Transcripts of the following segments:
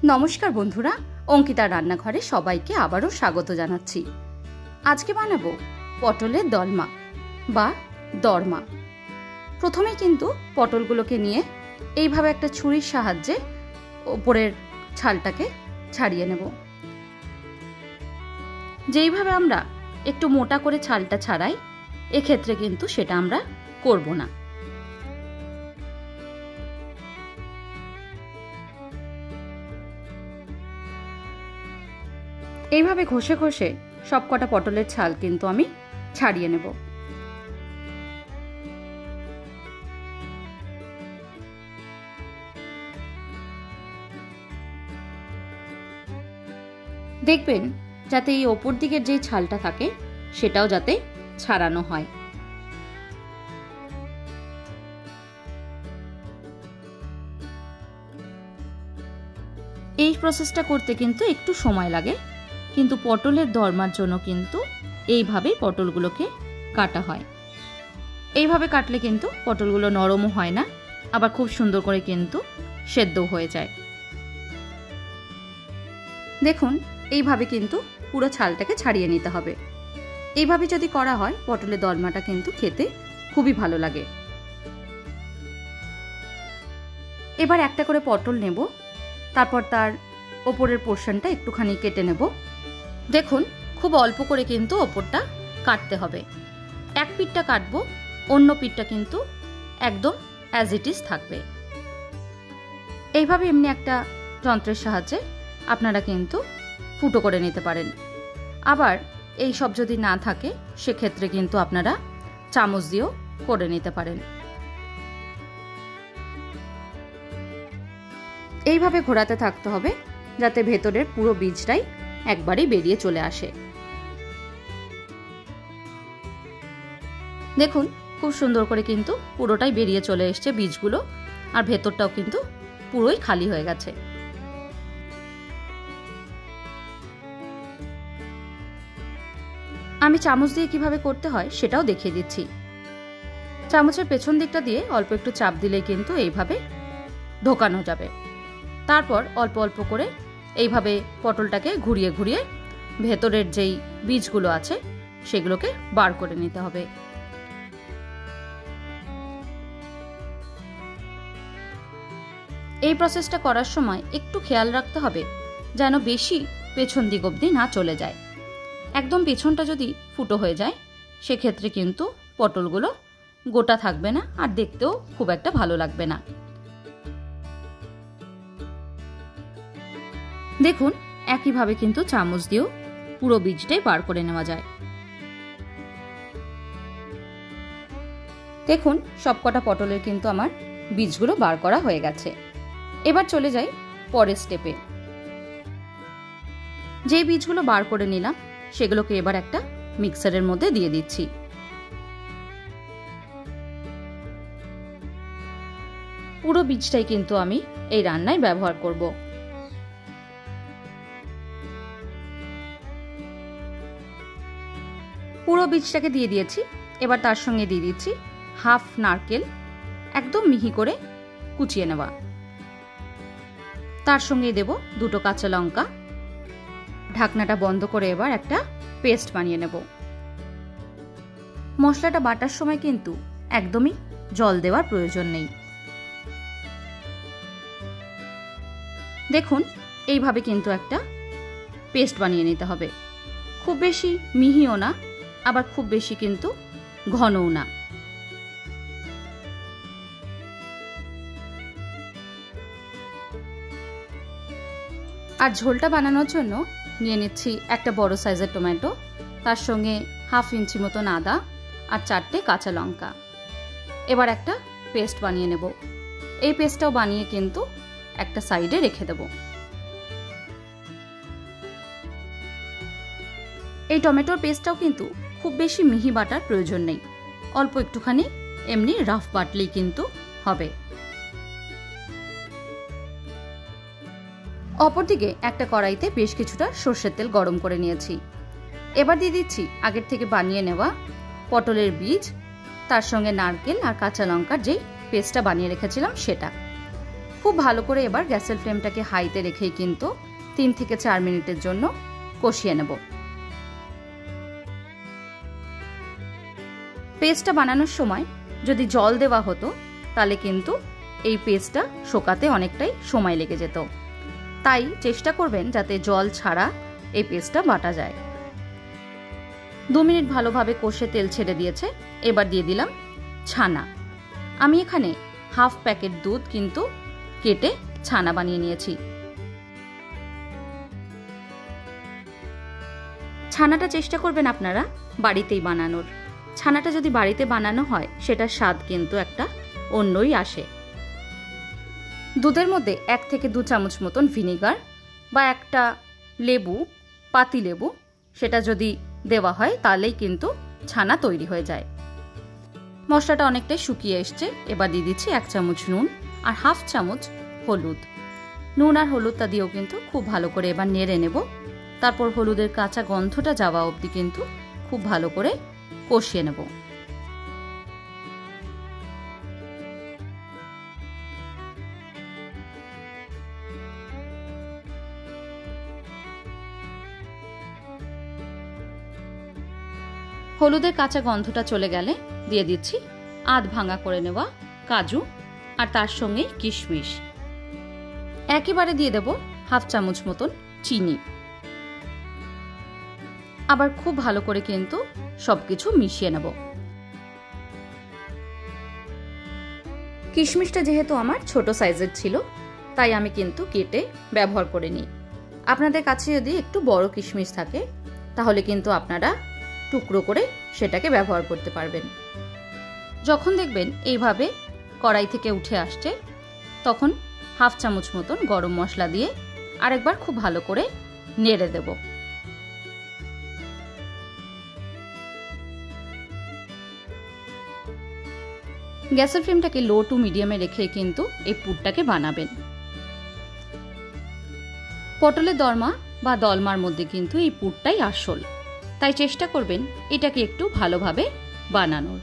নমস্কার বন্ধুরা, অঙ্কিতার রান্নাঘরে সবাইকে আবারও স্বাগত জানাচ্ছি। আজকে বানাবো পটলের দলমা বা দরমা। প্রথমে কিন্তু পটলগুলোকে নিয়ে এইভাবে একটা ছুরির সাহায্যে ওপরের ছালটাকে ছাড়িয়ে নেব। যেইভাবে আমরা একটু মোটা করে ছালটা ছাড়াই, এক্ষেত্রে কিন্তু সেটা আমরা করব না। এইভাবে ঘষে ঘষে সবকটা পটলের ছাল কিন্তু আমি ছাড়িয়ে নেব। দেখবেন যাতে এই ওপর দিকের যে ছালটা থাকে সেটাও যাতে ছাড়ানো হয়। এই প্রসেসটা করতে কিন্তু একটু সময় লাগে, কিন্তু পটলের দরমার জন্য কিন্তু এইভাবেই পটলগুলোকে কাটা হয়। এইভাবে কাটলে কিন্তু পটলগুলো নরমও হয় না, আবার খুব সুন্দর করে কিন্তু সেদ্ধ হয়ে যায়। দেখুন, এইভাবে কিন্তু পুরো ছালটাকে ছাড়িয়ে নিতে হবে। এইভাবে যদি করা হয় পটলের দরমাটা কিন্তু খেতে খুবই ভালো লাগে। এবার একটা করে পটল নেব, তারপর তার ওপরের পোর্শনটা একটুখানি কেটে নেব। দেখুন, খুব অল্প করে কিন্তু ওপরটা কাটতে হবে। এক পিঠটা কাটবো, অন্য পিঠটা কিন্তু একদম অ্যাজ ইট ইজ থাকবে। এইভাবে এমনি একটা যন্ত্রের সাহায্যে আপনারা কিন্তু ফুটো করে নিতে পারেন। আবার এই সব যদি না থাকে সেক্ষেত্রে কিন্তু আপনারা চামচ দিয়েও করে নিতে পারেন। এইভাবে ঘোরাতে থাকতে হবে যাতে ভেতরের পুরো বীজটাই একবারই বেরিয়ে চলে আসে। দেখুন, খুব সুন্দর করে কিন্তু পুরোটাই বেরিয়ে চলে এসছে বীজগুলো, আর ভেতরটাও কিন্তু পুরোই খালি হয়ে গেছে। আমি চামচ দিয়ে কিভাবে করতে হয় সেটাও দেখিয়ে দিচ্ছি। চামচের পেছন দিকটা দিয়ে অল্প একটু চাপ দিলেই কিন্তু এইভাবে ঢোকানো যাবে। তারপর অল্প অল্প করে এইভাবে পটলটাকে ঘুরিয়ে ঘুরিয়ে ভেতরের যেই বীজগুলো আছে সেগুলোকে বার করে নিতে হবে। এই প্রসেসটা করার সময় একটু খেয়াল রাখতে হবে যেন বেশি পেছন দিক অবধি না চলে যায়। একদম পেছনটা যদি ফুটো হয়ে যায় সেক্ষেত্রে কিন্তু পটলগুলো গোটা থাকবে না, আর দেখতেও খুব একটা ভালো লাগবে না। দেখুন, একইভাবে কিন্তু চামচ দিয়েও পুরো বীজটাই বার করে নেওয়া যায়। দেখুন, সবকটা পটলের কিন্তু আমার বীজগুলো বার করা হয়ে গেছে। এবার চলে যাই পরের স্টেপে। যে বীজগুলো বার করে নিলাম সেগুলোকে এবার একটা মিক্সারের মধ্যে দিয়ে দিচ্ছি। পুরো বীজটাই কিন্তু আমি এই রান্নায় ব্যবহার করব। পুরো বীজটাকে দিয়ে দিয়েছি। এবার তার সঙ্গে দিয়ে দিচ্ছি হাফ নারকেল, একদম মিহি করে কুচিয়ে নেওয়া। তার সঙ্গে দেব দুটো কাঁচা লঙ্কা। ঢাকনাটা বন্ধ করে এবার একটা পেস্ট বানিয়ে নেব। মশলাটা বাটার সময় কিন্তু একদমই জল দেওয়ার প্রয়োজন নেই। দেখুন, এইভাবে কিন্তু একটা পেস্ট বানিয়ে নিতে হবে। খুব বেশি মিহিও না, আবার খুব বেশি কিন্তু ঘনও না। আর ঝোলটা বানানোর জন্য নিয়ে নিচ্ছি একটা বড় সাইজের টমেটো, তার সঙ্গে হাফ ইঞ্চি মতন আদা আর 4টে কাঁচা লঙ্কা। এবার একটা পেস্ট বানিয়ে নেব। এই পেস্টটাও বানিয়ে কিন্তু একটা সাইডে রেখে দেব। এই টমেটোর পেস্টটাও কিন্তু খুব বেশি মিহি বাটার প্রয়োজন নেই, অল্প একটুখানি এমনি রাফ বাটলেই কিন্তু হবে। অপরদিকে একটা কড়াইতে বেশ কিছুটা সর্ষের তেল গরম করে নিয়েছি। এবার দিয়ে দিচ্ছি আগের থেকে বানিয়ে নেওয়া পটলের বীজ, তার সঙ্গে নারকেল আর কাঁচা লঙ্কার যেই পেস্টটা বানিয়ে রেখেছিলাম সেটা। খুব ভালো করে এবার গ্যাসের ফ্লেমটাকে হাইতে রেখেই কিন্তু 3 থেকে 4 মিনিটের জন্য কষিয়ে নেব। পেস্টটা বানানোর সময় যদি জল দেওয়া হতো তাহলে কিন্তু এই পেস্টটা শোকাতে অনেকটাই সময় লেগে যেত। তাই চেষ্টা করবেন যাতে জল ছাড়া এই পেস্টটা বাটা যায়। 2 মিনিট ভালোভাবে কষে তেল ছেড়ে দিয়েছে। এবার দিয়ে দিলাম ছানা। আমি এখানে হাফ প্যাকেট দুধ কিন্তু কেটে ছানা বানিয়ে নিয়েছি। ছানাটা চেষ্টা করবেন আপনারা বাড়িতেই বানানোর। ছানাটা যদি বাড়িতে বানানো হয় সেটার স্বাদ কিন্তু একটা অন্যই আসে। দুধের মধ্যে 1 থেকে 2 চামচ মতন ভিনিগার বা একটা লেবু, পাতি লেবু, সেটা যদি দেওয়া হয় তাহলেই কিন্তু ছানা তৈরি হয়ে যায়। মশলাটা অনেকটাই শুকিয়ে এসছে। এবার দিয়ে দিচ্ছি 1 চামচ নুন আর হাফ চামচ হলুদ। নুন আর হলুদটা দিয়েও কিন্তু খুব ভালো করে এবার নেড়ে নেব। তারপর হলুদের কাঁচা গন্ধটা যাওয়া অবধি কিন্তু খুব ভালো করে কষিয়ে নেব। হলুদের কাঁচা গন্ধটা চলে গেলে দিয়ে দিচ্ছি আধ ভাঙা করে নেওয়া কাজু আর তার সঙ্গে কিশমিশ। একেবারে দিয়ে দেব হাফ চামচ মতন চিনি। আবার খুব ভালো করে কিন্তু সবকিছু মিশিয়ে নেব। কিশমিশটা যেহেতু আমার ছোট সাইজের ছিল তাই আমি কিন্তু কেটে ব্যবহার করে নিই। আপনাদের কাছে যদি একটু বড় কিশমিশ থাকে তাহলে কিন্তু আপনারা টুকরো করে সেটাকে ব্যবহার করতে পারবেন। যখন দেখবেন এইভাবে কড়াই থেকে উঠে আসছে তখন হাফ চামচ মতন গরম মশলা দিয়ে আরেকবার খুব ভালো করে নেড়ে দেব। গ্যাসের ফ্লেমটাকে লো টু মিডিয়ামে রেখে কিন্তু এই পুরটাকে বানাবেন। পটলের দরমা বা দলমার মধ্যে কিন্তু এই পুরটাই আসল, তাই চেষ্টা করবেন এটাকে একটু ভালোভাবে বানানোর।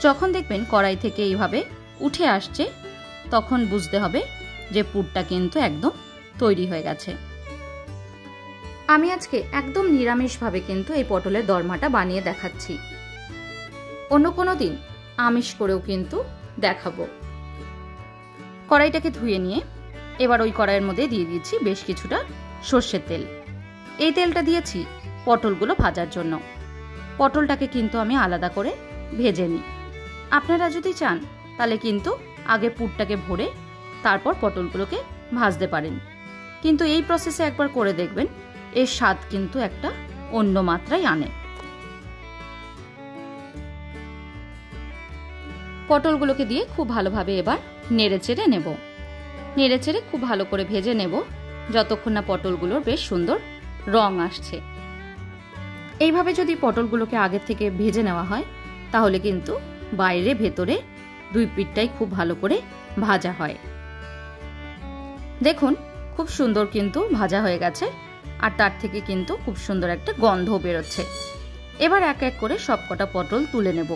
যখন দেখবেন কড়াই থেকে এইভাবে উঠে আসছে তখন বুঝতে হবে যে পুরটা কিন্তু একদম তৈরি হয়ে গেছে। আমি আজকে একদম নিরামিষভাবে কিন্তু এই পটলের দরমাটা বানিয়ে দেখাচ্ছি। অন্য কোনো দিন আমিষ করেও কিন্তু দেখাবো। কড়াইটাকে ধুয়ে নিয়ে এবার ওই কড়াইয়ের মধ্যে দিয়ে দিয়েছি বেশ কিছুটা সর্ষের তেল। এই তেলটা দিয়েছি পটলগুলো ভাজার জন্য। পটলটাকে কিন্তু আমি আলাদা করে ভেজে নিই। আপনারা যদি চান তাহলে কিন্তু আগে পুরটাকে ভরে তারপর পটলগুলোকে ভাজতে পারেন, কিন্তু এই প্রসেসে একবার করে দেখবেন এর স্বাদ কিন্তু একটা অন্য মাত্রায় আনে। পটলগুলোকে দিয়ে খুব ভালোভাবে এবার নেড়েচেড়ে নেব। নেড়েচেড়ে খুব ভালো করে ভেজে নেব যতক্ষণ না পটলগুলোর বেশ সুন্দর রং আসছে। এইভাবে যদি পটলগুলোকে আগের থেকে ভেজে নেওয়া হয় তাহলে কিন্তু বাইরে ভেতরে দুই পিঠটাই খুব ভালো করে ভাজা হয়। দেখুন খুব সুন্দর কিন্তু ভাজা হয়ে গেছে আর তার থেকে কিন্তু খুব সুন্দর একটা গন্ধ বেরোচ্ছে। এবার এক এক করে সবকটা পটল তুলে নেব।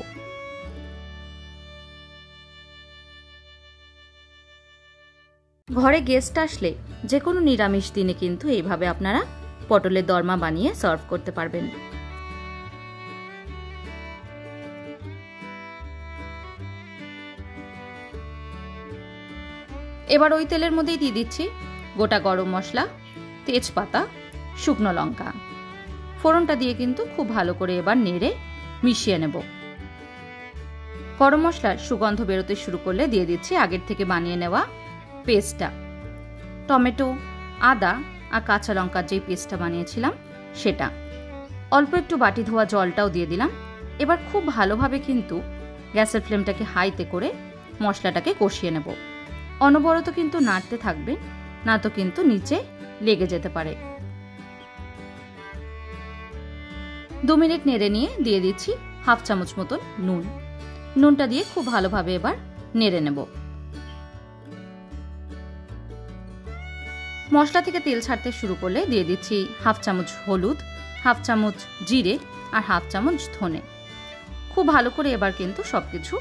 ঘরে গেস্ট আসলে যে কোনো নিরামিষ দিনে কিন্তু এইভাবে আপনারা পটলের দরমা বানিয়ে সার্ভ করতে পারবেন। এবার ওই তেলের মধ্যেই দিয়ে দিচ্ছি গোটা গরম মশলা, তেজপাতা, শুকনো লঙ্কা। ফোড়নটা দিয়ে কিন্তু খুব ভালো করে এবার নেড়ে মিশিয়ে নেব। গরম মশলার সুগন্ধ বেরোতে শুরু করলে দিয়ে দিচ্ছি আগের থেকে বানিয়ে নেওয়া পেস্টটা। টমেটো, আদা আর কাঁচা লঙ্কার যেই পেস্টটা বানিয়েছিলাম সেটা। অল্প একটু বাটি ধোয়া জলটাও দিয়ে দিলাম। এবার খুব ভালোভাবে কিন্তু গ্যাসের ফ্লেমটাকে হাইতে করে মশলাটাকে কষিয়ে নেব। অনবরত কিন্তু নাড়তে থাকবে, না তো কিন্তু নিচে লেগে যেতে পারে। 2 মিনিট নেড়ে নিয়ে দিয়ে দিচ্ছি হাফ চামচ মতন নুন। নুনটা দিয়ে খুব ভালোভাবে এবার নেড়ে নেব। মশলা থেকে তেল ছাড়তে শুরু করলে দিয়ে দিচ্ছি হাফ চামচ হলুদ, হাফ চামচ জিরে আর হাফ চামচ ধনে। খুব ভালো করে এবার কিন্তু সবকিছু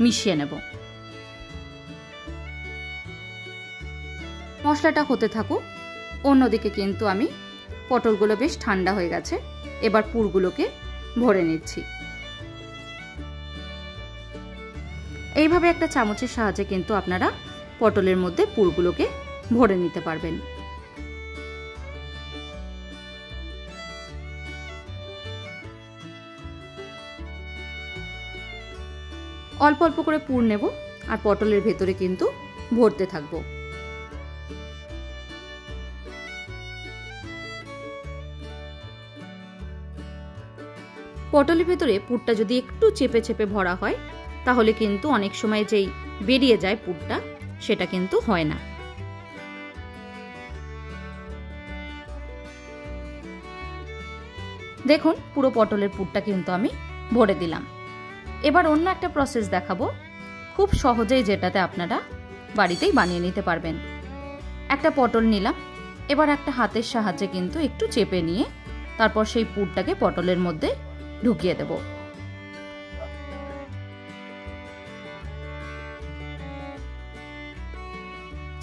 মিশিয়ে নেব। মশলাটা হতে থাকুক। অন্যদিকে কিন্তু আমি পটলগুলো বেশ ঠান্ডা হয়ে গেছে, এবার পুরগুলোকে ভরে নিচ্ছি। এইভাবে একটা চামচের সাহায্যে কিন্তু আপনারা পটলের মধ্যে পুরগুলোকে ভরে নিতে পারবেন। অল্প অল্প করে পুর নেব আর পটলের ভেতরে কিন্তু ভরতে থাকবো। পটলের ভেতরে পুরটা যদি একটু চেপে চেপে ভরা হয় তাহলে কিন্তু অনেক সময় যেই বেরিয়ে যায় পুরটা, সেটা কিন্তু হয় না। দেখুন পুরো পটলের পুরটা কিন্তু আমি ভরে দিলাম। এবার অন্য একটা প্রসেস দেখাবো, খুব সহজেই, যেটাতে আপনারা বাড়িতেই বানিয়ে নিতে পারবেন। একটা পটল নিলাম, এবার একটা হাতের সাহায্যে কিন্তু একটু চেপে নিয়ে তারপর সেই পুরটাকে পটলের মধ্যে ঢুকিয়ে দেব।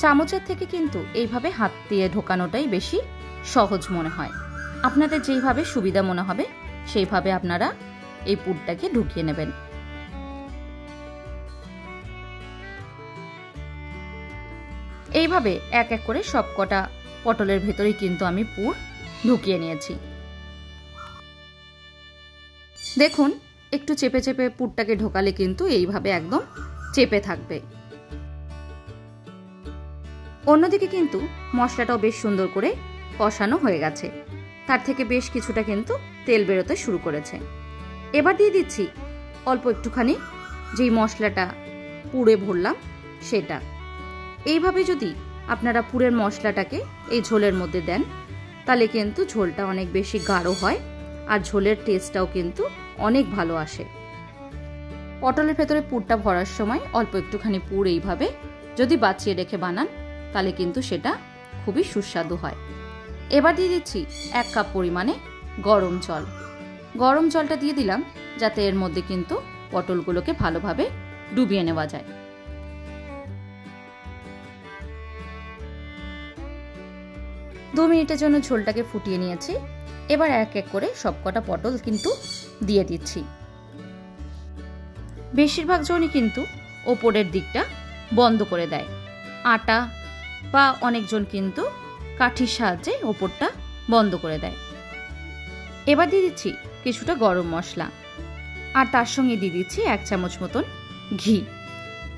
চামচের থেকে কিন্তু এইভাবে হাত দিয়ে ঢোকানোটাই বেশি সহজ মনে হয়। আপনাদের যেইভাবে সুবিধা মনে হবে সেইভাবে আপনারা এই পুরটাকে ঢুকিয়ে নেবেন। এইভাবে এক এক করে সবকটা পটলের ভেতরেই কিন্তু আমি পুর ঢুকিয়ে নিয়েছি। দেখুন একটু চেপে চেপে পুরটাকে ঢোকালে কিন্তু এইভাবে একদম চেপে থাকবে। অন্যদিকে কিন্তু মশলাটাও বেশ সুন্দর করে কষানো হয়ে গেছে, তার থেকে বেশ কিছুটা কিন্তু তেল বেরোতে শুরু করেছে। এবার দিয়ে দিচ্ছি অল্প একটুখানি যেই মশলাটা পুরে ভরলাম সেটা। এইভাবে যদি আপনারা পুরের মশলাটাকে এই ঝোলের মধ্যে দেন তাহলে কিন্তু ঝোলটা অনেক বেশি গাঢ় হয় আর ঝোলের টেস্টটাও কিন্তু অনেক ভালো আসে। পটলের ভেতরে পুরটা ভরার সময় অল্প একটুখানি পুর এইভাবে যদি বাঁচিয়ে রেখে বানান তাহলে কিন্তু সেটা খুবই সুস্বাদু হয়। এবার দিয়ে দিচ্ছি 1 কাপ পরিমাণে গরম জল। গরম জলটা দিয়ে দিলাম যাতে এর মধ্যে কিন্তু পটলগুলোকে ভালোভাবে ডুবিয়ে নেওয়া যায়। দু মিনিটের জন্য ঝোলটাকে ফুটিয়ে নিয়েছি। এবার এক এক করে সবকটা পটল কিন্তু দিয়ে দিচ্ছি। বেশিরভাগ জনই কিন্তু ওপরের দিকটা বন্ধ করে দেয়, আটা বা অনেকজন কিন্তু কাঠির সাহায্যে ওপরটা বন্ধ করে দেয়। এবার দিয়ে দিচ্ছি কিছুটা গরম মশলা আর তার সঙ্গে দিয়ে দিচ্ছি 1 চামচ মতন ঘি।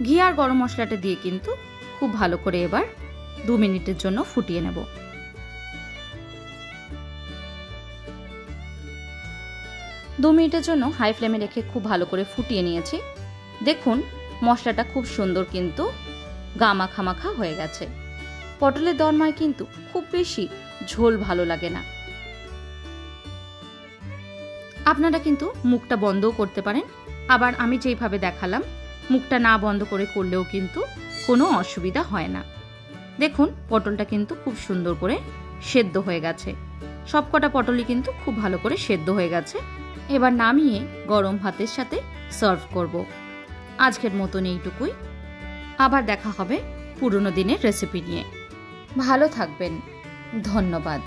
ঘি আর গরম মশলাটা দিয়ে কিন্তু খুব ভালো করে এবার 2 মিনিটের জন্য ফুটিয়ে নেব। 2 মিনিটের জন্য হাই ফ্লেমে রেখে খুব ভালো করে ফুটিয়ে নিয়েছি। দেখুন মশলাটা খুব সুন্দর কিন্তু গামাখা মাখা হয়ে গেছে। পটলের দরমায় কিন্তু খুব বেশি ঝোল ভালো লাগে না। আপনারা কিন্তু মুখটা বন্ধও করতে পারেন, আবার আমি যেইভাবে দেখালাম মুখটা না বন্ধ করে করলেও কিন্তু কোনো অসুবিধা হয় না। দেখুন পটলটা কিন্তু খুব সুন্দর করে সেদ্ধ হয়ে গেছে। সবকটা পটলই কিন্তু খুব ভালো করে সেদ্ধ হয়ে গেছে। এবার নামিয়ে গরম ভাতের সাথে সার্ভ করব। আজকের মতন এইটুকুই, আবার দেখা হবে পুরনো দিনের রেসিপি নিয়ে। ভালো থাকবেন, ধন্যবাদ।